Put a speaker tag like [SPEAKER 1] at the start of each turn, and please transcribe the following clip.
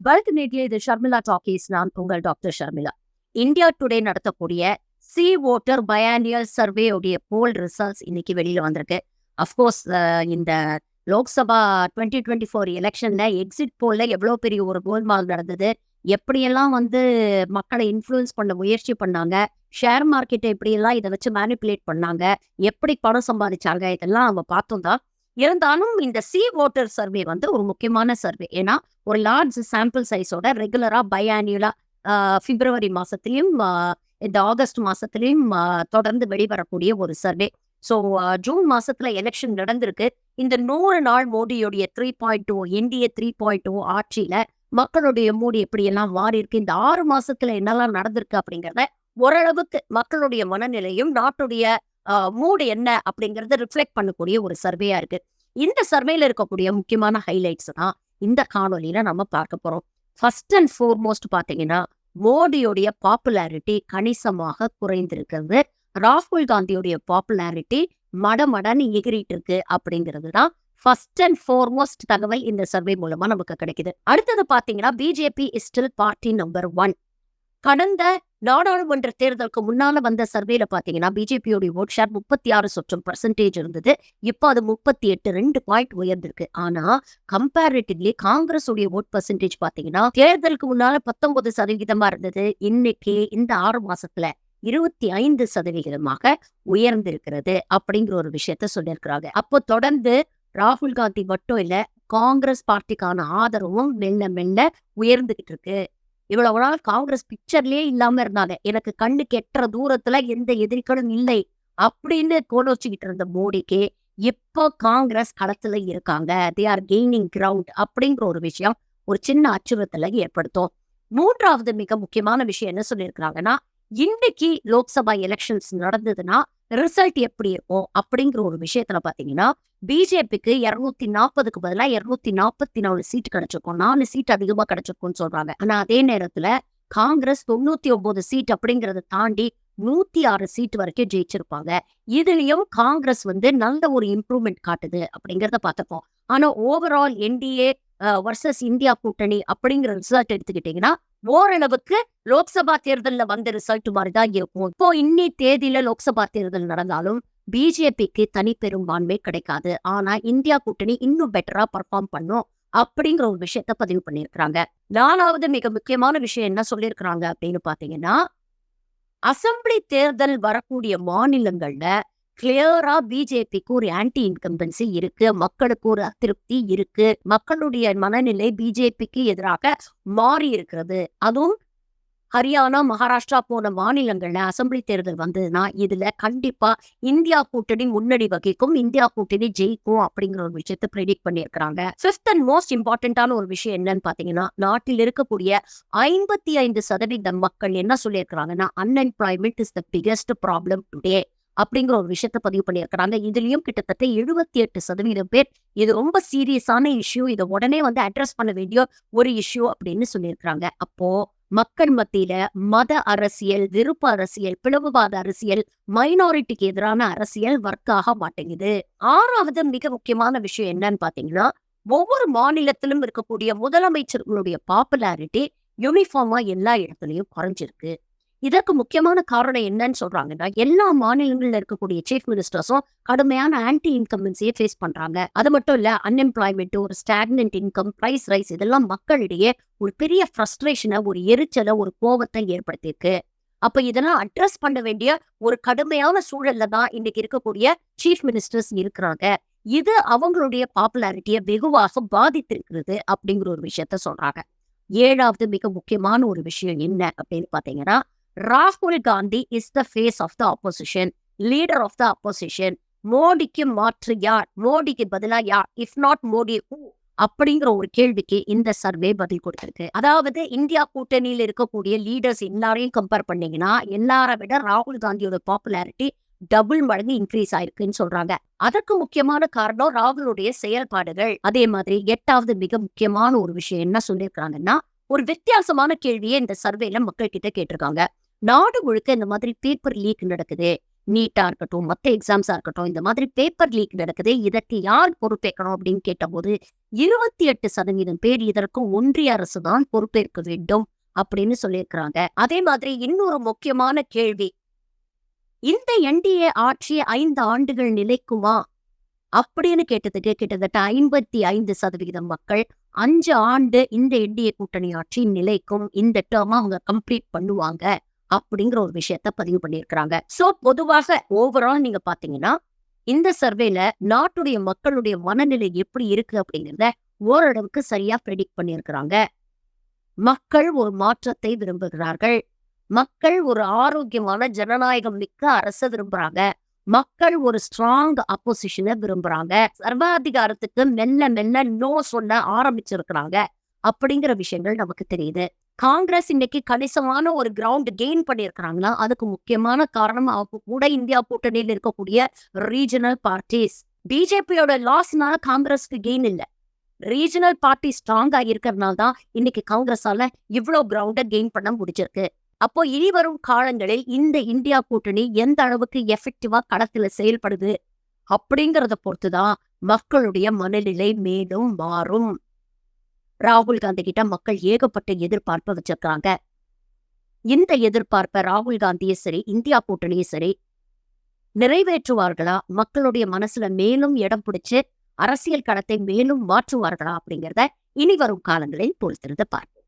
[SPEAKER 1] Welcome நேர்களே, இது Sharmila talkies. நான் உங்கள் டாக்டர் ஷர்மிளா. இந்தியா டுடே நடத்தக்கூடிய சி ஓட்டர் பயானியல் சர்வே உடைய போல் ரிசல்ட்ஸ் இன்னைக்கு வெளியில வந்திருக்கு. அஃப்கோர்ஸ் இந்த லோக்சபா 2024 எலெக்ஷன்ல எக்ஸிட் போல்ல எவ்வளோ பெரிய ஒரு கோல்மால் நடந்தது, எப்படியெல்லாம் மக்களை இன்ஃப்ளூயன்ஸ் பண்ண முயற்சி பண்ணாங்க, ஷேர் மார்க்கெட்டை எப்படியெல்லாம் இதை வச்சு மேனிப்புலேட் பண்ணாங்க, எப்படி பணம் சம்பாதிச்சாங்க, இதெல்லாம் நம்ம பார்த்தோம் தான். இருந்தாலும் இந்த சி ஓட்டர் சர்வே ஒரு முக்கியமான சர்வே. ஏன்னா ஒரு லார்ஜ் சாம்பிள் சைஸோட ரெகுலரா பயானியலா பிப்ரவரி மாசத்திலையும் இந்த ஆகஸ்ட் மாசத்திலையும் தொடர்ந்து வெளிவரக்கூடிய ஒரு சர்வே. ஸோ ஜூன் மாசத்துல எலெக்ஷன் நடந்திருக்கு. இந்த 100 நாள் மோடியுடைய 3.2 என்டிஏ 3.2 ஆட்சியில மக்களுடைய மூடு எப்படியெல்லாம் மாறி இருக்கு, இந்த 6 மாசத்துல என்னெல்லாம் நடந்திருக்கு அப்படிங்கிறத ஓரளவுக்கு மக்களுடைய மனநிலையும் நாட்டுடைய மூடு என்ன அப்படிங்கறத ரிஃப்ளெக்ட் பண்ணக்கூடிய ஒரு சர்வேயா இருக்கு. இந்த சர்வேல இருக்கக்கூடிய முக்கியமான ஹைலைட்ஸ் தான் இந்த காணொலியில நம்ம பார்க்க போறோம். ஃபர்ஸ்ட் அண்ட் ஃபோர்மோஸ்ட் பாத்தீங்கன்னா, மோடியோடைய பாப்புலாரிட்டி கணிசமாக குறைந்திருக்கிறது. ராகுல் காந்தியோடைய பாப்புலாரிட்டி மடமடன்னு எகிரிட்டு இருக்கு அப்படிங்கிறது தான் ஃபர்ஸ்ட் அண்ட் ஃபோர்மோஸ்ட் தகவல் இந்த சர்வே மூலமா நமக்கு கிடைக்குது. அடுத்தது பாத்தீங்கன்னா, BJP is still party number 1. கடந்த நாடாளுமன்ற தேர்தலுக்கு முன்னால வந்த சர்வேல பாத்தீங்கன்னா, பிஜேபியோட ஓட் ஷேர் 36% இருந்தது. இப்போ அது 38, 2 பாயிண்ட் உயர்ந்திருக்கு. ஆனா கம்பேரிட்டிவ்லி காங்கிரஸ் உடைய ஓட் பர்சன்டேஜ் பாத்தீங்கன்னா, தேர்தலுக்கு முன்னால 19% இருந்தது. இன்னைக்கு இந்த 6 மாசத்துல 25% உயர்ந்திருக்கிறது அப்படிங்கிற ஒரு விஷயத்த சொல்லியிருக்கிறாங்க. அப்போ தொடர்ந்து ராகுல் காந்தி மட்டும் இல்ல, காங்கிரஸ் பார்ட்டிக்கான ஆதரவும் மெல்ல மெல்ல உயர்ந்துகிட்டு இருக்கு. இவ்வளவு நாள் காங்கிரஸ் பிக்சர்லயே இல்லாம இருந்தாங்க. எனக்கு கண்ணு கெட்டுற தூரத்துல எந்த எதிரிகளும் இல்லை அப்படின்னு கோலோச்சிக்கிட்டு இருந்த மோடிக்கு இப்போ காங்கிரஸ் களத்துல இருக்காங்க. தே ஆர் கெய்னிங் கிரவுண்ட் அப்படிங்கிற ஒரு விஷயம் ஒரு சின்ன அச்சுறுத்தலை ஏற்படுத்தும். மூன்றாவது மிக முக்கியமான விஷயம் என்ன சொல்லியிருக்கிறாங்கன்னா, இன்னைக்கு லோக்சபா எலெக்ஷன்ஸ் நடந்ததுன்னா ரிசல்ட் எப்படி இருக்கும் அப்படிங்கிற ஒரு விஷயத்துல பாத்தீங்கன்னா, பிஜேபிக்கு 240க்கு பதிலா 244 சீட் கிடைச்சிருக்கும். 4 சீட் அதிகமா கிடைச்சிருக்கும்னு சொல்றாங்க. ஆனா அதே நேரத்துல காங்கிரஸ் 99 சீட் அப்படிங்கறத தாண்டி 106 சீட் வரைக்கும் ஜெயிச்சிருப்பாங்க. இதுலயும் காங்கிரஸ் நல்ல ஒரு இம்ப்ரூவ்மெண்ட் காட்டுது அப்படிங்கறத பார்த்துப்போம். ஆனா ஓவரால் என்டிஏ வர்சஸ் இந்தியா கூட்டணி அப்படிங்கிற ரிசல்ட் எடுத்துக்கிட்டீங்கன்னா, ஓரளவுக்கு லோக்சபா தேர்தல்ல வந்த ரிசல்ட் மாதிரிதான் இருக்கும். இப்போ இன்னி தேதியில லோக்சபா தேர்தல் நடந்தாலும் பிஜேபிக்கு தனி பெரும்பான்மை கிடைக்காது. ஆனா இந்தியா கூட்டணி இன்னும் பெட்டரா பர்ஃபார்ம் பண்ணும் அப்படிங்கிற ஒரு விஷயத்த பதிவு பண்ணியிருக்கிறாங்க. 4வது மிக முக்கியமான விஷயம் என்ன சொல்லியிருக்கிறாங்க அப்படின்னு பாத்தீங்கன்னா, அசெம்பிளி தேர்தல் வரக்கூடிய மாநிலங்கள்ல கிளியரா பிஜேபிக்கு ஒரு ஆன்டி இன்கம்பன்சி இருக்கு, மக்களுக்கு ஒரு அதிருப்தி இருக்கு, மக்களுடைய மனநிலை பிஜேபிக்கு எதிராக மாறி இருக்கிறது. அதுவும் ஹரியானா, மகாராஷ்டிரா போன மாநிலங்கள்ல அசெம்பிளி தேர்தல் வந்ததுன்னா இதுல கண்டிப்பா இந்தியா கூட்டணி முன்னணி வகிக்கும், இந்தியா கூட்டணி ஜெயிக்கும் அப்படிங்கிற ஒரு விஷயத்தை ப்ரெடிக்ட் பண்ணியிருக்கிறாங்க. 5th அண்ட் மோஸ்ட் இம்பார்ட்டன்டான ஒரு விஷயம் என்னன்னு பாத்தீங்கன்னா, நாட்டில் இருக்கக்கூடிய 55% மக்கள் என்ன சொல்லியிருக்கிறாங்கன்னா, unemployment is the biggest problem today அப்படிங்கிற ஒரு விஷயத்த பதிவு பண்ணியிருக்கிறாங்க. இதுலயும் கிட்டத்தட்ட 78% பேர் இது ரொம்ப சீரியஸான இஷ்யூ, இதை உடனே அட்ரஸ் பண்ண வேண்டிய ஒரு இஷ்யூ அப்படின்னு சொல்லியிருக்கிறாங்க. அப்போ மக்கள் மத்தியில மத அரசியல், விருப்ப அரசியல், பிளவுவாத அரசியல், மைனாரிட்டிக்கு எதிரான அரசியல் ஒர்க் ஆக மாட்டேங்குது. 6வது மிக முக்கியமான விஷயம் என்னன்னு பாத்தீங்கன்னா, ஒவ்வொரு மாநிலத்திலும் இருக்கக்கூடிய முதலமைச்சர்களுடைய பாப்புலாரிட்டி யூனிஃபார்மா எல்லா இடத்துலயும் குறைஞ்சிருக்கு. இதற்கு முக்கியமான காரணம் என்னன்னு சொல்றாங்கன்னா, எல்லா மாநிலங்கள்ல இருக்கக்கூடிய சீஃப் மினிஸ்டர்ஸும் கடுமையான ஆன்டி இன்கம்பன்சியை ஃபேஸ் பண்றாங்க. அது மட்டும் இல்ல, அன்எம்ப்ளாய்மெண்ட், ஒரு ஸ்டாக்னன்ட் இன்கம், பிரைஸ் ரைஸ் இதெல்லாம் மக்களிடையே ஒரு பெரிய ஃப்ரஸ்ட்ரேஷனை, ஒரு எரிச்சலை, ஒரு கோபத்தை ஏற்படுத்தியிருக்கு. அப்ப இதெல்லாம் அட்ரஸ் பண்ண வேண்டிய ஒரு கடுமையான சூழல்ல தான் இன்னைக்கு இருக்கக்கூடிய சீஃப் மினிஸ்டர்ஸ் இருக்கிறாங்க. இது அவங்களுடைய பாப்புலாரிட்டியை வெகுவாக பாதித்திருக்கிறது அப்படிங்கிற ஒரு விஷயத்த சொல்றாங்க. 7வது மிக முக்கியமான ஒரு விஷயம் என்ன அப்படின்னு பாத்தீங்கன்னா, ராகுல் Gandhi is the face of the opposition, leader of the opposition. மோடிக்கு மாற்று யார், மோடிக்கு பதிலா யார், இஃப் நாட் மோடி ஹூ அப்படிங்கிற ஒரு கேள்விக்கு இந்த சர்வே பதில் கொடுத்திருக்கு. அதாவது இந்தியா கூட்டணியில் இருக்கக்கூடிய லீடர்ஸ் எல்லாரையும் கம்பேர் பண்ணீங்கன்னா, எல்லாரை விட ராகுல் காந்தியோட பாப்புலாரிட்டி டபுள் மடங்கு இன்க்ரீஸ் ஆயிருக்குன்னு சொல்றாங்க. அதற்கு முக்கியமான காரணம் ராகுலுடைய செயல்பாடுகள். அதே மாதிரி 8வது மிக முக்கியமான ஒரு விஷயம் என்ன சொல்லியிருக்காங்கன்னா, ஒரு வித்தியாசமான கேள்வியை இந்த சர்வேல மக்கள் கிட்ட கேட்டிருக்காங்க. நாடு முழுக்க இந்த மாதிரி பேப்பர் லீக் நடக்குது, நீட்டா இருக்கட்டும், மத்த எக்ஸாம்ஸா இருக்கட்டும், இந்த மாதிரி பேப்பர் லீக் நடக்குது, இதற்கு யார் பொறுப்பேற்கணும் அப்படின்னு கேட்டபோது 28% பேர் இதற்கு ஒன்றிய அரசு தான் பொறுப்பேற்க வேண்டும் அப்படின்னு சொல்லியிருக்கிறாங்க. அதே மாதிரி இன்னொரு முக்கியமான கேள்வி, இந்த என்டிஏ ஆட்சி 5 ஆண்டுகள் நிலைக்குமா அப்படின்னு கேட்டதுக்கு கிட்டத்தட்ட 55% மக்கள் 5 ஆண்டு இந்த என்டிஏ கூட்டணி ஆட்சி நிலைக்கும், இந்த டேர்ம் அவங்க கம்ப்ளீட் பண்ணுவாங்க அப்படிங்கிற ஒரு விஷயத்த பதிவு பண்ணியிருக்கிறாங்க. சோ பொதுவாக ஓவரால் நீங்க பாத்தீங்கன்னா இந்த சர்வேல நாட்டுடைய மக்களுடைய மனநிலை எப்படி இருக்கு அப்படிங்கிறத ஓரளவுக்கு சரியா ப்ரெடிக்ட் பண்ணியிருக்கிறாங்க. மக்கள் ஒரு மாற்றத்தை விரும்புகிறார்கள். மக்கள் ஒரு ஆரோக்கியமான ஜனநாயகம் மிக்க அரசை விரும்புறாங்க. மக்கள் ஒரு ஸ்ட்ராங் அப்போசிஷனை விரும்புறாங்க. சர்வாதிகாரத்துக்கு மெல்ல மெல்ல நோ சொல்ல ஆரம்பிச்சிருக்கிறாங்க அப்படிங்கிற விஷயங்கள் நமக்கு தெரியுது. காங்கிரஸ் இன்னைக்கு கணிசமான ஒரு கிரவுண்ட் கெயின் பண்ணியிருக்கிறாங்கன்னா அதுக்கு முக்கியமான காரணம் அவங்க கூட இந்தியா கூட்டணியில் இருக்கக்கூடிய ரீஜனல் பார்ட்டிஸ். பிஜேபியோட லாஸ்னால காங்கிரஸ்க்கு கெயின் இல்ல, ரீஜனல் பார்ட்டி ஸ்ட்ராங்கா இருக்கிறதுனால தான் இன்னைக்கு காங்கிரஸால இவ்வளவு கிரவுண்ட கெயின் பண்ண முடிஞ்சிருக்கு. அப்போ இனி வரும் காலங்களில் இந்த இந்தியா கூட்டணி எந்த அளவுக்கு எஃபெக்டிவா களத்துல செயல்படுது அப்படிங்கறத பொறுத்துதான் மக்களுடைய மனநிலை மேலும் மாறும். ராகுல் காந்தி கிட்ட மக்கள் ஏகப்பட்ட எதிர்பார்ப்பை வச்சிருக்காங்க. இந்த எதிர்பார்ப்பை ராகுல் காந்தியும் சரி இந்தியா கூட்டணியும் சரி நிறைவேற்றுவார்களா, மக்களுடைய மனசுல மேலும் இடம் பிடிச்சு அரசியல் களத்தை மேலும் மாற்றுவார்களா அப்படிங்கிறத இனி வரும் காலங்களில் பொறுத்திருந்து பார்ப்போம்.